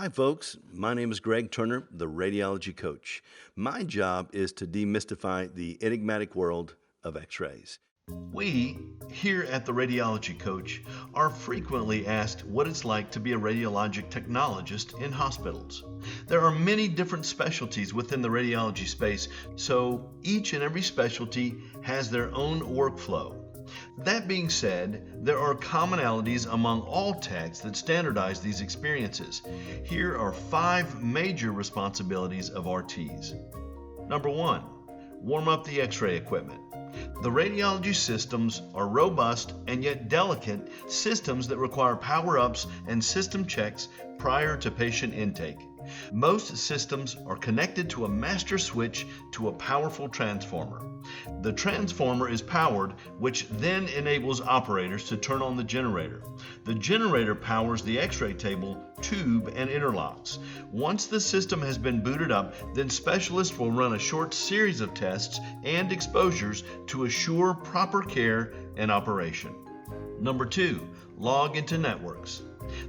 Hi, folks. My name is Greg Turner, the Radiology Coach. My job is to demystify the enigmatic world of X-rays. We, here at the Radiology Coach, are frequently asked what it's like to be a radiologic technologist in hospitals. There are many different specialties within the radiology space, so each and every specialty has their own workflow. That being said, there are commonalities among all techs that standardize these experiences. Here are 5 major responsibilities of RTs. Number 1, warm up the X-ray equipment. The radiology systems are robust and yet delicate systems that require power-ups and system checks prior to patient intake. Most systems are connected to a master switch to a powerful transformer. The transformer is powered, which then enables operators to turn on the generator. The generator powers the X-ray table, tube, and interlocks. Once the system has been booted up, then specialists will run a short series of tests and exposures to assure proper care and operation. Number 2, log into networks.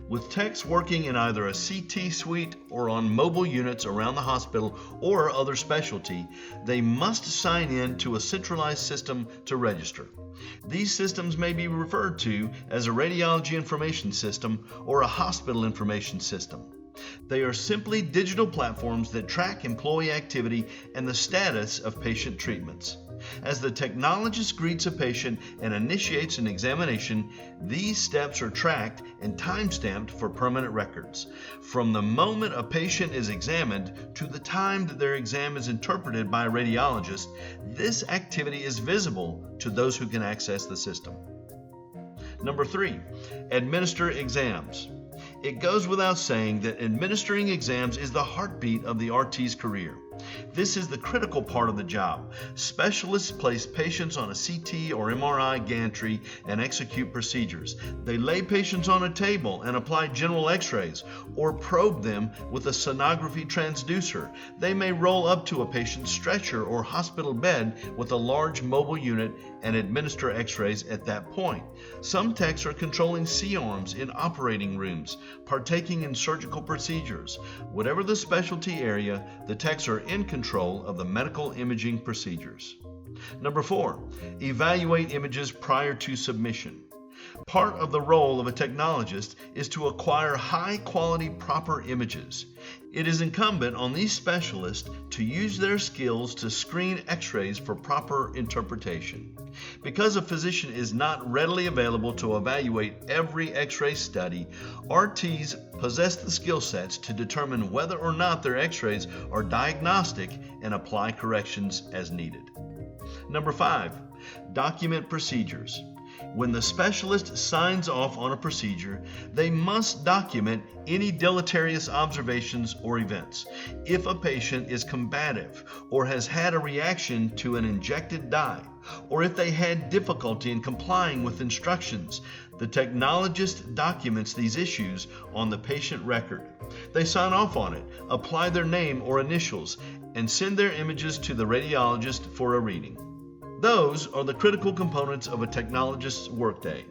With techs working in either a CT suite or on mobile units around the hospital or other specialty, they must sign in to a centralized system to register. These systems may be referred to as a radiology information system or a hospital information system. They are simply digital platforms that track employee activity and the status of patient treatments. As the technologist greets a patient and initiates an examination, these steps are tracked and time-stamped for permanent records. From the moment a patient is examined to the time that their exam is interpreted by a radiologist, this activity is visible to those who can access the system. Number 3, administer exams. It goes without saying that administering exams is the heartbeat of the RT's career. This is the critical part of the job. Specialists place patients on a CT or MRI gantry and execute procedures. They lay patients on a table and apply general X-rays or probe them with a sonography transducer. They may roll up to a patient's stretcher or hospital bed with a large mobile unit and administer X-rays at that point. Some techs are controlling C-arms in operating rooms, partaking in surgical procedures. Whatever the specialty area, the techs are in control of the medical imaging procedures. Number 4, evaluate images prior to submission. Part of the role of a technologist is to acquire high-quality, proper images. It is incumbent on these specialists to use their skills to screen X-rays for proper interpretation. Because a physician is not readily available to evaluate every X-ray study, RTs possess the skill sets to determine whether or not their X-rays are diagnostic and apply corrections as needed. Number 5, document procedures. When the specialist signs off on a procedure, they must document any deleterious observations or events. If a patient is combative or has had a reaction to an injected dye, or if they had difficulty in complying with instructions, the technologist documents these issues on the patient record. They sign off on it, apply their name or initials, and send their images to the radiologist for a reading. Those are the critical components of a technologist's workday.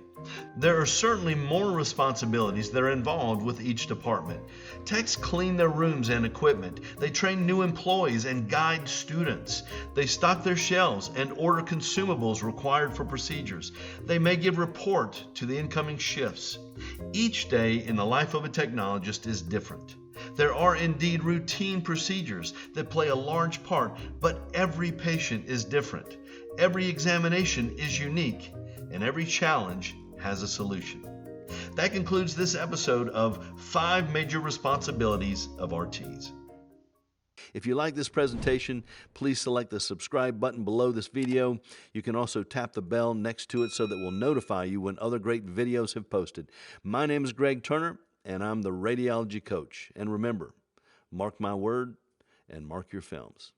There are certainly more responsibilities that are involved with each department. Techs clean their rooms and equipment. They train new employees and guide students. They stock their shelves and order consumables required for procedures. They may give report to the incoming shifts. Each day in the life of a technologist is different. There are indeed routine procedures that play a large part, but every patient is different. Every examination is unique, and every challenge has a solution. That concludes this episode of 5 Major Responsibilities of RTs. If you like this presentation, please select the subscribe button below this video. You can also tap the bell next to it so that we'll notify you when other great videos have posted. My name is Greg Turner, and I'm the Radiology Coach. And remember, mark my word and mark your films.